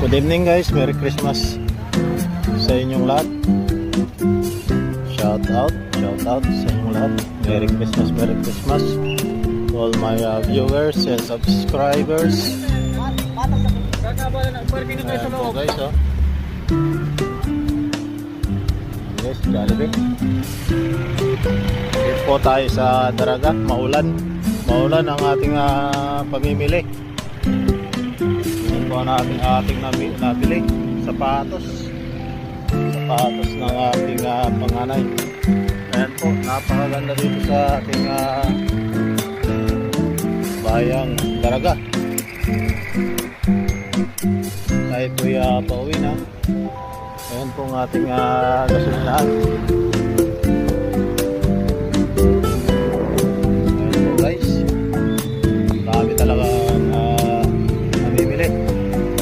Good evening guys, Merry Christmas sa inyong lahat. Shout out sa inyong lahat. Merry Christmas to all my viewers and subscribers. Ayan po guys, oh. Guys, Jollibee. Dito po tayo sa Daraga, maulan ang ating pamimili. Yan po ang ating nabili, sapatos ng ating panganay. Ayan po, napakaganda dito sa ating bayang Daraga. Tayo po'y pauwi na. Ayan po ang ating gasolinahan.